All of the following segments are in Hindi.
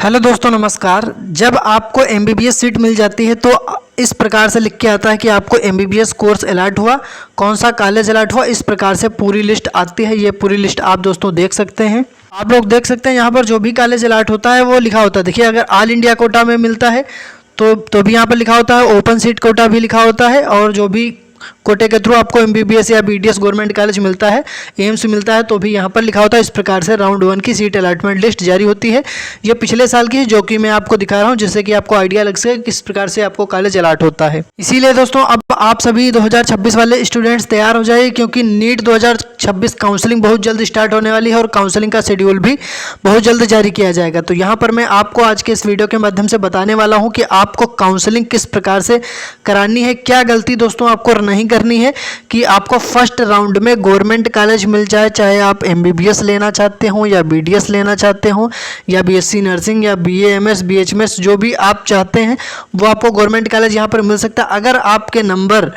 हेलो दोस्तों, नमस्कार। जब आपको एमबीबीएस सीट मिल जाती है तो इस प्रकार से लिख के आता है कि आपको एमबीबीएस कोर्स अलॉट हुआ, कौन सा कॉलेज अलॉट हुआ, इस प्रकार से पूरी लिस्ट आती है। ये पूरी लिस्ट आप दोस्तों देख सकते हैं। आप लोग देख सकते हैं यहाँ पर जो भी कॉलेज अलॉट होता है वो लिखा होता है। देखिए, अगर ऑल इंडिया कोटा में मिलता है तो भी यहाँ पर लिखा होता है, ओपन सीट कोटा भी लिखा होता है, और जो भी कोटे के थ्रू आपको एमबीबीएस या बीडीएस गवर्नमेंट कॉलेज मिलता है, एम्स मिलता है, तो भी यहाँ पर लिखा होता है। इस प्रकार से राउंड 1 की सीट अलॉटमेंट लिस्ट जारी होती है। ये पिछले साल की है, जो कि मैं आपको दिखा रहा हूँ, जिससे कि आपको आइडिया लग सके किस प्रकार से आपको कॉलेज अलॉट होता है। इसीलिए दोस्तों अब आप सभी 2026 वाले स्टूडेंट्स तैयार हो जाइए, क्योंकि नीट 2026 काउंसलिंग बहुत जल्द स्टार्ट होने वाली है और काउंसलिंग का शेड्यूल भी बहुत जल्द जारी किया जाएगा। तो यहाँ पर मैं आपको आज के इस वीडियो के माध्यम से बताने वाला हूँ कि आपको काउंसलिंग किस प्रकार से करानी है। क्या गलती दोस्तों आपको नहीं करनी है कि आपको फर्स्ट राउंड में गवर्नमेंट कॉलेज मिल जाए, चाहे आप एमबीबीएस लेना चाहते हो या बीडीएस लेना चाहते हो या बीएससी नर्सिंग या बीएएमएस बीएचएमएस, जो भी आप चाहते हैं वो आपको गवर्नमेंट कॉलेज यहाँ पर मिल सकता है। अगर आपके नंबर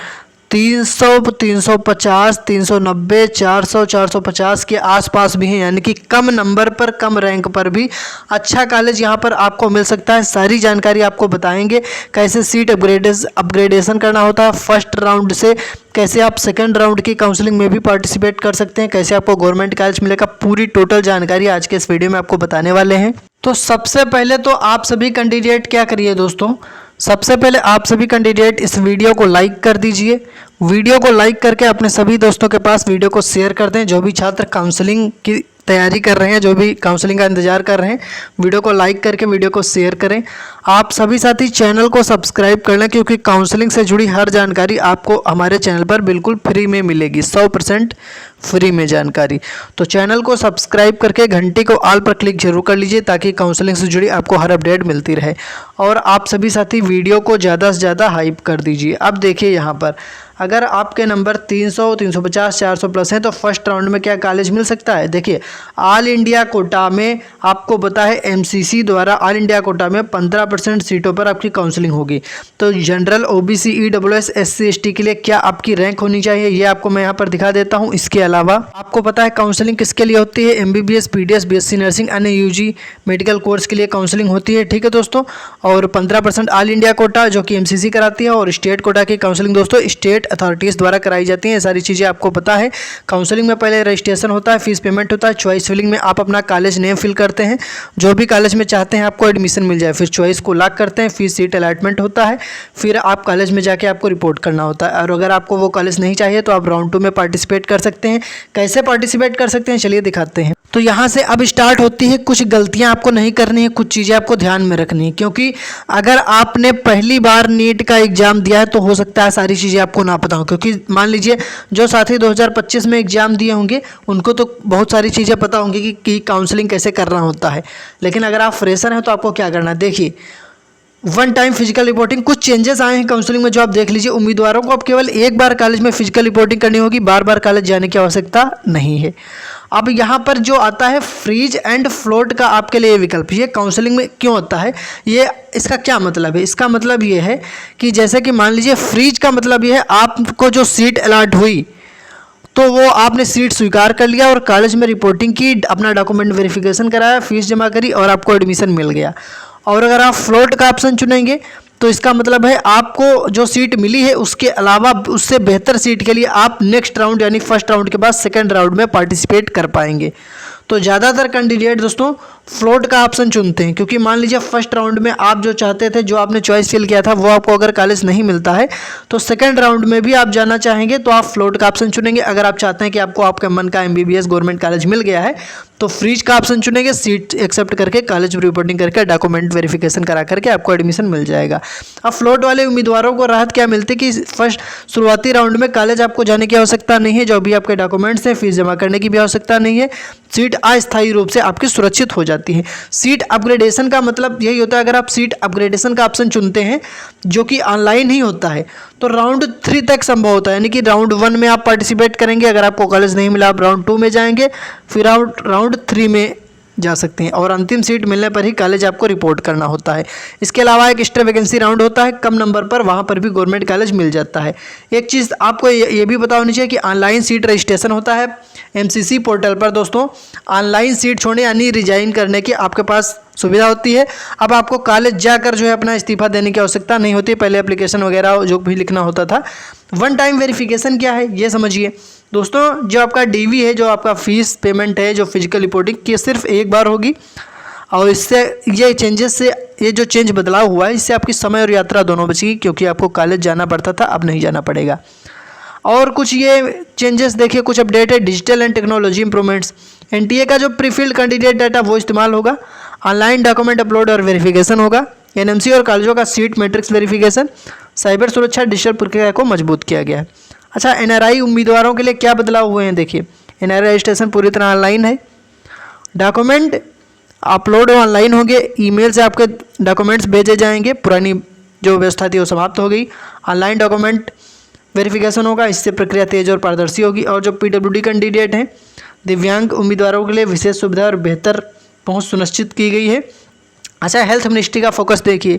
300, 350, 390, 400, 450 के आसपास भी हैं, यानी कि कम नंबर पर, कम रैंक पर भी अच्छा कॉलेज यहाँ पर आपको मिल सकता है। सारी जानकारी आपको बताएंगे, कैसे सीट अपग्रेडेशन करना होता है फर्स्ट राउंड से, कैसे आप सेकंड राउंड की काउंसलिंग में भी पार्टिसिपेट कर सकते हैं, कैसे आपको गवर्नमेंट कॉलेज मिलेगा, पूरी टोटल जानकारी आज के इस वीडियो में आपको बताने वाले हैं। तो सबसे पहले तो आप सभी कैंडिडेट क्या करिए दोस्तों, सबसे पहले आप सभी कैंडिडेट इस वीडियो को लाइक कर दीजिए। वीडियो को लाइक करके अपने सभी दोस्तों के पास वीडियो को शेयर कर दें। जो भी छात्र काउंसलिंग की तैयारी कर रहे हैं, जो भी काउंसलिंग का इंतजार कर रहे हैं, वीडियो को लाइक करके वीडियो को शेयर करें। आप सभी साथी चैनल को सब्सक्राइब कर लें, क्योंकि काउंसलिंग से जुड़ी हर जानकारी आपको हमारे चैनल पर बिल्कुल फ्री में मिलेगी, 100% फ्री में जानकारी। तो चैनल को सब्सक्राइब करके घंटी को ऑल पर क्लिक जरूर कर लीजिए, ताकि काउंसलिंग से जुड़ी आपको हर अपडेट मिलती रहे। और आप सभी साथी वीडियो को ज़्यादा से ज़्यादा हाइप कर दीजिए। अब देखिए यहाँ पर, अगर आपके नंबर 300, 350, 400 प्लस हैं तो फर्स्ट राउंड में क्या कॉलेज मिल सकता है। देखिए, ऑल इंडिया कोटा में आपको पता है एमसीसी द्वारा ऑल इंडिया कोटा में 15% सीटों पर आपकी काउंसलिंग होगी। तो general, OBC, EWS, SC, ST के लिए क्या आपकी रैंक होनी चाहिए, ये आपको मैं यहाँ पर दिखा देता हूँ। इसके अलावा आपको पता है काउंसलिंग किसके लिए होती है, एमबीबीएस, बीडीएस, बीएससी नर्सिंग, अन्य यूजी मेडिकल कोर्स के लिए काउंसलिंग होती है। ठीक है दोस्तों, और 15% ऑल इंडिया कोटा जो कि एमसीसी कराती है, और स्टेट कोटा की काउंसलिंग दोस्तों स्टेट अथॉरिटीज़ द्वारा कराई जाती हैं। ये सारी चीज़ें आपको पता है। काउंसलिंग में पहले रजिस्ट्रेशन होता है, फीस पेमेंट होता है, चॉइस फिलिंग में आप अपना कॉलेज नेम फिल करते हैं, जो भी कॉलेज में चाहते हैं आपको एडमिशन मिल जाए, फिर चॉइस को लॉक करते हैं, फिर सीट अलॉटमेंट होता है, फिर आप कॉलेज में जाके आपको रिपोर्ट करना होता है। और अगर आपको वो कॉलेज नहीं चाहिए तो आप राउंड 2 में पार्टिसिपेट कर सकते हैं। कैसे पार्टिसिपेट कर सकते हैं चलिए दिखाते हैं। तो यहाँ से अब स्टार्ट होती है, कुछ गलतियाँ आपको नहीं करनी है, कुछ चीज़ें आपको ध्यान में रखनी है, क्योंकि अगर आपने पहली बार नीट का एग्ज़ाम दिया है तो हो सकता है सारी चीज़ें आपको ना पता हो। क्योंकि मान लीजिए जो साथी 2025 में एग्ज़ाम दिए होंगे उनको तो बहुत सारी चीज़ें पता होंगी कि काउंसलिंग कैसे करना होता है, लेकिन अगर आप फ्रेशर हैं तो आपको क्या करना है। देखिए, 1 टाइम फिजिकल रिपोर्टिंग, कुछ चेंजेस आए हैं काउंसलिंग में जो आप देख लीजिए। उम्मीदवारों को अब केवल एक बार कॉलेज में फिजिकल रिपोर्टिंग करनी होगी, बार बार कॉलेज जाने की आवश्यकता नहीं है। अब यहाँ पर जो आता है फ्रीज एंड फ्लोट का आपके लिए विकल्प, ये काउंसलिंग में क्यों आता है, ये इसका क्या मतलब है। इसका मतलब ये है कि जैसे कि मान लीजिए फ्रीज का मतलब ये है आपको जो सीट अलॉट हुई तो वो आपने सीट स्वीकार कर लिया और कॉलेज में रिपोर्टिंग की, अपना डॉक्यूमेंट वेरिफिकेशन कराया, फीस जमा करी और आपको एडमिशन मिल गया। और अगर आप फ्लोट का ऑप्शन चुनेंगे तो इसका मतलब है आपको जो सीट मिली है उसके अलावा उससे बेहतर सीट के लिए आप नेक्स्ट राउंड यानी फर्स्ट राउंड के बाद सेकंड राउंड में पार्टिसिपेट कर पाएंगे। तो ज़्यादातर कैंडिडेट दोस्तों फ्लोट का ऑप्शन चुनते हैं, क्योंकि मान लीजिए फर्स्ट राउंड में आप जो चाहते थे, जो आपने चॉइस फिल किया था, वो आपको अगर कॉलेज नहीं मिलता है तो सेकंड राउंड में भी आप जाना चाहेंगे तो आप फ्लोट का ऑप्शन चुनेंगे। अगर आप चाहते हैं कि आपको आपके मन का एमबीबीएस गवर्नमेंट कॉलेज मिल गया है तो फ्रीज का ऑप्शन चुनेंगे, सीट एक्सेप्ट करके कॉलेज रिपोर्टिंग करके डॉक्यूमेंट वेरिफिकेशन करा करके आपको एडमिशन मिल जाएगा। अब फ्लोट वाले उम्मीदवारों को राहत क्या मिलती है कि फर्स्ट शुरुआती राउंड में कॉलेज आपको जाने की आवश्यकता नहीं है, जो भी आपके डॉक्यूमेंट्स हैं फीस जमा करने की भी आवश्यकता नहीं है, सीट अस्थायी रूप से आपकी सुरक्षित हो जाती है। सीट अपग्रेडेशन का मतलब यही होता है, अगर आप सीट अपग्रेडेशन का ऑप्शन चुनते हैं जो कि ऑनलाइन ही होता है तो राउंड 3 तक संभव होता है, यानी कि राउंड 1 में आप पार्टिसिपेट करेंगे, अगर आपको कॉलेज नहीं मिला आप राउंड 2 में जाएंगे, फिर राउंड 3 में जा सकते हैं और अंतिम सीट मिलने पर ही कॉलेज आपको रिपोर्ट करना होता है। इसके अलावा एक एक्स्ट्रा वैकेंसी राउंड होता है, कम नंबर पर वहाँ पर भी गवर्नमेंट कॉलेज मिल जाता है। एक चीज़ आपको ये भी पता होनी चाहिए कि ऑनलाइन सीट रजिस्ट्रेशन होता है MCC पोर्टल पर दोस्तों। ऑनलाइन सीट छोड़ने यानी रिजाइन करने की आपके पास सुविधा होती है। अब आपको कॉलेज जाकर जो है अपना इस्तीफा देने की आवश्यकता नहीं होती। पहले एप्लीकेशन वगैरह जो भी लिखना होता था। वन टाइम वेरिफिकेशन क्या है ये समझिए दोस्तों। जो आपका DV है, जो आपका फीस पेमेंट है, जो फिजिकल रिपोर्टिंग की सिर्फ एक बार होगी और इससे ये चेंजेस से ये जो चेंज बदलाव हुआ है इससे आपकी समय और यात्रा दोनों बचेगी, क्योंकि आपको कॉलेज जाना पड़ता था, अब नहीं जाना पड़ेगा। और कुछ ये चेंजेस देखिए, कुछ अपडेट है। Digital and technology improvements, NTA का जो प्रीफिल्ड कैंडिडेट डाटा वो इस्तेमाल होगा। ऑनलाइन डॉक्यूमेंट अपलोड और वेरिफिकेशन होगा। NMC और कॉलेजों का सीट मैट्रिक्स वेरिफिकेशन, साइबर सुरक्षा, डिजिटल प्रक्रिया को मजबूत किया गया है। अच्छा, NRI उम्मीदवारों के लिए क्या बदलाव हुए हैं देखिए। NRI रजिस्ट्रेशन पूरी तरह ऑनलाइन है। डॉक्यूमेंट अपलोड ऑनलाइन होंगे, ईमेल से आपके डॉक्यूमेंट्स भेजे जाएंगे। पुरानी जो व्यवस्था थी वो समाप्त हो गई। ऑनलाइन डॉक्यूमेंट वेरिफिकेशन होगा, इससे प्रक्रिया तेज और पारदर्शी होगी। और जो PWD कैंडिडेट हैं, दिव्यांग उम्मीदवारों के लिए विशेष सुविधा और बेहतर पहुंच सुनिश्चित की गई है। अच्छा, हेल्थ मिनिस्ट्री का फोकस देखिए।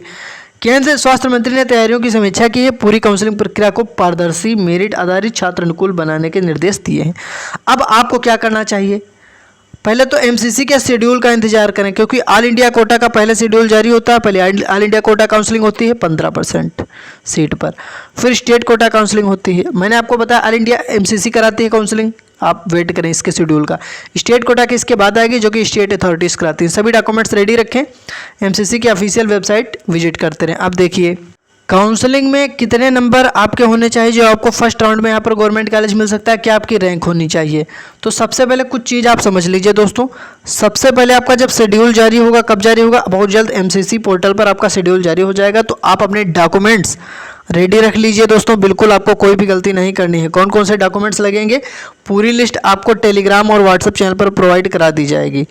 केंद्रीय स्वास्थ्य मंत्री ने तैयारियों की समीक्षा की है। पूरी काउंसलिंग प्रक्रिया को पारदर्शी, मेरिट आधारित, छात्र अनुकूल बनाने के निर्देश दिए हैं। अब आपको क्या करना चाहिए? पहले तो MCC के शेड्यूल का इंतजार करें, क्योंकि ऑल इंडिया कोटा का पहले शेड्यूल जारी होता है। पहले ऑल इंडिया कोटा काउंसलिंग होती है 15% सीट पर, फिर स्टेट कोटा काउंसलिंग होती है। मैंने आपको बताया ऑल इंडिया MCC कराती है काउंसलिंग, आप वेट करें इसके शेड्यूल का। स्टेट कोटा की इसके बाद आएगी, जो कि स्टेट अथॉरिटीज़ कराती हैं। सभी डॉक्यूमेंट्स रेडी रखें, MCC की ऑफिशियल वेबसाइट विजिट करते रहें। अब देखिए काउंसलिंग में कितने नंबर आपके होने चाहिए जो आपको फर्स्ट राउंड में यहाँ पर गवर्नमेंट कॉलेज मिल सकता है, क्या आपकी रैंक होनी चाहिए। तो सबसे पहले कुछ चीज़ आप समझ लीजिए दोस्तों। सबसे पहले आपका जब शेड्यूल जारी होगा, कब जारी होगा? बहुत जल्द MCC पोर्टल पर आपका शेड्यूल जारी हो जाएगा। तो आप अपने डॉक्यूमेंट्स रेडी रख लीजिए दोस्तों, बिल्कुल आपको कोई भी गलती नहीं करनी है। कौन कौन से डॉक्यूमेंट्स लगेंगे, पूरी लिस्ट आपको टेलीग्राम और व्हाट्सएप चैनल पर प्रोवाइड करा दी जाएगी।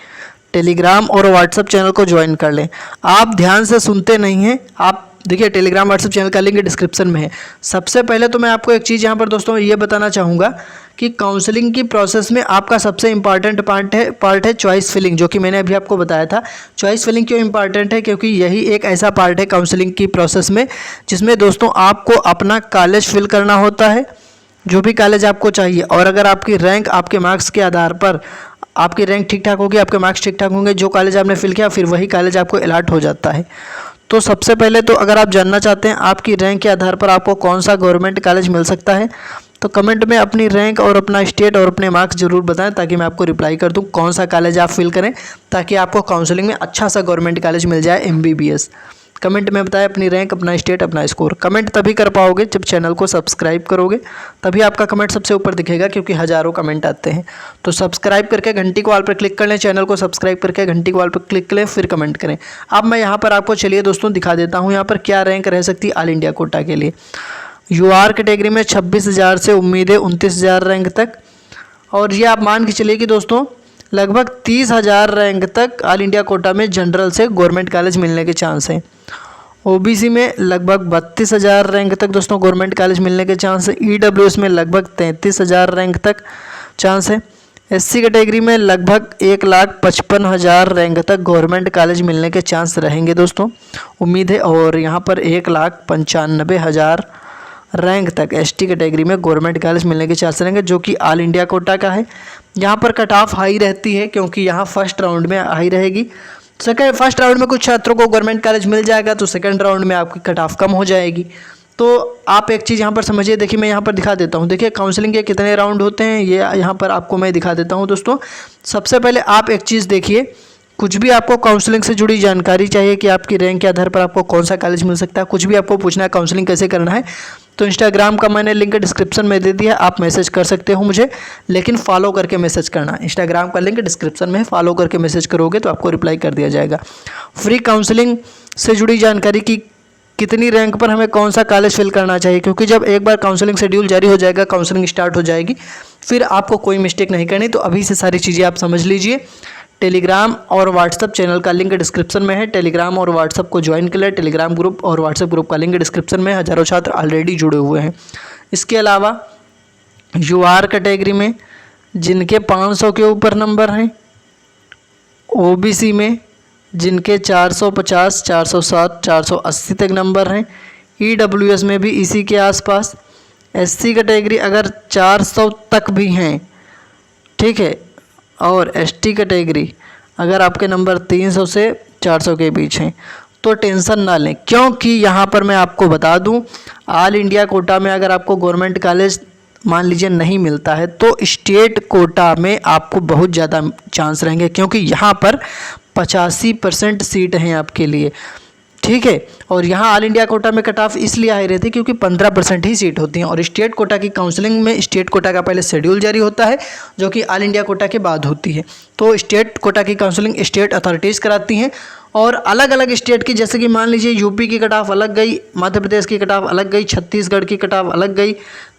टेलीग्राम और व्हाट्सएप चैनल को ज्वाइन कर लें। आप ध्यान से सुनते नहीं हैं, आप देखिए टेलीग्राम व्हाट्सएप चैनल का लिंक डिस्क्रिप्शन में है। सबसे पहले तो मैं आपको एक चीज़ यहाँ पर दोस्तों ये बताना चाहूँगा कि काउंसलिंग की प्रोसेस में आपका सबसे इम्पॉर्टेंट पार्ट है चॉइस फिलिंग, जो कि मैंने अभी आपको बताया था। चॉइस फिलिंग क्यों इम्पॉर्टेंट है? क्योंकि यही एक ऐसा पार्ट है काउंसलिंग की प्रोसेस में जिसमें दोस्तों आपको अपना कॉलेज फिल करना होता है, जो भी कॉलेज आपको चाहिए। और अगर आपकी रैंक आपके मार्क्स के आधार पर, आपकी रैंक ठीक ठाक होगी, आपके मार्क्स ठीक ठाक होंगे, जो कॉलेज आपने फिल किया फिर वही कॉलेज आपको अलॉट हो जाता है। तो सबसे पहले तो अगर आप जानना चाहते हैं आपकी रैंक के आधार पर आपको कौन सा गवर्नमेंट कॉलेज मिल सकता है, तो कमेंट में अपनी रैंक और अपना स्टेट और अपने मार्क्स जरूर बताएं, ताकि मैं आपको रिप्लाई कर दूं कौन सा कॉलेज आप फिल करें, ताकि आपको काउंसलिंग में अच्छा सा गवर्नमेंट कॉलेज मिल जाए MBBS। कमेंट में बताएं अपनी रैंक, अपना स्टेट, अपना स्कोर। कमेंट तभी कर पाओगे जब चैनल को सब्सक्राइब करोगे, तभी आपका कमेंट सबसे ऊपर दिखेगा, क्योंकि हज़ारों कमेंट आते हैं। तो सब्सक्राइब करके घंटी को ऑल पर क्लिक कर लें, चैनल को सब्सक्राइब करके घंटी को ऑल पर क्लिक करें, फिर कमेंट करें। अब मैं यहाँ पर आपको चलिए दोस्तों दिखा देता हूँ यहाँ पर क्या रैंक रह सकती है ऑल इंडिया कोटा के लिए। UR कैटेगरी में 26,000 से उम्मीद है 29,000 रैंक तक, और ये आप मान के चलिए कि दोस्तों लगभग 30,000 रैंक तक ऑल इंडिया कोटा में जनरल से गवर्नमेंट कॉलेज मिलने के चांस हैं। OBC में लगभग 32,000 रैंक तक दोस्तों गवर्नमेंट कॉलेज मिलने के चांस है। EWS में लगभग 33,000 रैंक तक चांस है। SC कैटेगरी में लगभग 1,55,000 रैंक तक गवर्नमेंट कॉलेज मिलने के चांस रहेंगे दोस्तों, उम्मीद है। और यहाँ पर 1,95,000 रैंक तक ST कैटेगरी में गवर्नमेंट कॉलेज मिलने के चांस रहेंगे, जो कि ऑल इंडिया कोटा का है। यहाँ पर कट ऑफ हाई रहती है, क्योंकि यहाँ फर्स्ट राउंड में हाई रहेगी। फर्स्ट राउंड में कुछ छात्रों को गवर्नमेंट कॉलेज मिल जाएगा, तो सेकंड राउंड में आपकी कट ऑफ कम हो जाएगी। तो आप एक चीज़ यहाँ पर समझिए, देखिए मैं यहाँ पर दिखा देता हूँ। देखिए काउंसलिंग के कितने राउंड होते हैं ये यहाँ पर आपको मैं दिखा देता हूँ दोस्तों। सबसे पहले आप एक चीज़ देखिए, कुछ भी आपको काउंसलिंग से जुड़ी जानकारी चाहिए कि आपकी रैंक के आधार पर आपको कौन सा कॉलेज मिल सकता है, कुछ भी आपको पूछना है काउंसलिंग कैसे करना है, तो इंस्टाग्राम का मैंने लिंक डिस्क्रिप्शन में दे दिया है, आप मैसेज कर सकते हो मुझे, लेकिन फॉलो करके मैसेज करना। इंस्टाग्राम का लिंक डिस्क्रिप्शन में है, फॉलो करके मैसेज करोगे तो आपको रिप्लाई कर दिया जाएगा। फ्री काउंसलिंग से जुड़ी जानकारी की कितनी रैंक पर हमें कौन सा कॉलेज फिल करना चाहिए, क्योंकि जब एक बार काउंसलिंग शेड्यूल जारी हो जाएगा, काउंसलिंग स्टार्ट हो जाएगी, फिर आपको कोई मिस्टेक नहीं करनी। तो अभी से सारी चीज़ें आप समझ लीजिए। टेलीग्राम और व्हाट्सएप चैनल का लिंक डिस्क्रिप्शन में है, टेलीग्राम और व्हाट्सएप को ज्वाइन कर लें। टेलीग्राम ग्रुप और व्हाट्सएप ग्रुप का लिंक डिस्क्रिप्शन में, हज़ारों छात्र ऑलरेडी जुड़े हुए हैं। इसके अलावा UR कैटेगरी में जिनके 500 के ऊपर नंबर हैं, ओबीसी में जिनके 450, 460, 480 तक नंबर हैं, ईडब्ल्यूएस में भी इसी के आसपास, एससी कैटेगरी अगर 400 तक भी हैं, ठीक है, और एसटी कैटेगरी अगर आपके नंबर 300 से 400 के बीच हैं तो टेंशन ना लें, क्योंकि यहाँ पर मैं आपको बता दूँ ऑल इंडिया कोटा में अगर आपको गवर्नमेंट कॉलेज मान लीजिए नहीं मिलता है तो स्टेट कोटा में आपको बहुत ज़्यादा चांस रहेंगे, क्योंकि यहाँ पर 85% सीट हैं आपके लिए, ठीक है। और यहाँ ऑल इंडिया कोटा में कट ऑफ इसलिए हाई रहती है क्योंकि 15% ही सीट होती हैं, और स्टेट कोटा की काउंसलिंग में स्टेट कोटा का पहले शेड्यूल जारी होता है जो कि ऑल इंडिया कोटा के बाद होती है। तो स्टेट कोटा की काउंसलिंग स्टेट अथॉरिटीज़ कराती हैं, और अलग अलग स्टेट की, जैसे कि मान लीजिए यूपी की कट ऑफ अलग गई, मध्य प्रदेश की कट ऑफ अलग गई, छत्तीसगढ़ की कट ऑफ अलग गई,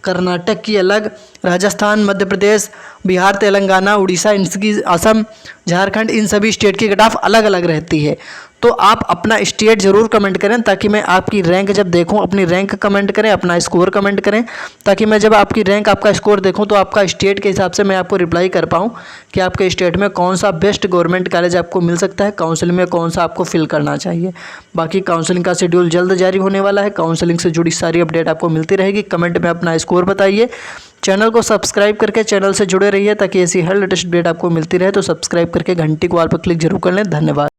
कर्नाटक की अलग, राजस्थान, मध्य प्रदेश, बिहार, तेलंगाना, उड़ीसा, इनकी असम, झारखंड, इन सभी स्टेट की कट ऑफ अलग अलग रहती है। तो आप अपना स्टेट ज़रूर कमेंट करें ताकि मैं आपकी रैंक जब देखूं, अपनी रैंक कमेंट करें, अपना स्कोर कमेंट करें, ताकि मैं जब आपकी रैंक, आपका स्कोर देखूं तो आपका स्टेट के हिसाब से मैं आपको रिप्लाई कर पाऊं कि आपके स्टेट में कौन सा बेस्ट गवर्नमेंट कॉलेज आपको मिल सकता है, काउंसलिंग में कौन सा आपको फिल करना चाहिए। बाकी काउंसलिंग का शेड्यूल जल्द जारी होने वाला है, काउंसलिंग से जुड़ी सारी अपडेट आपको मिलती रहेगी। कमेंट में अपना स्कोर बताइए, चैनल को सब्सक्राइब करके चैनल से जुड़े रहिए ताकि ऐसी हर लेटेस्ट अपडेट आपको मिलती रहे। तो सब्सक्राइब करके घंटी को ऑल पर क्लिक जरूर कर लें। धन्यवाद।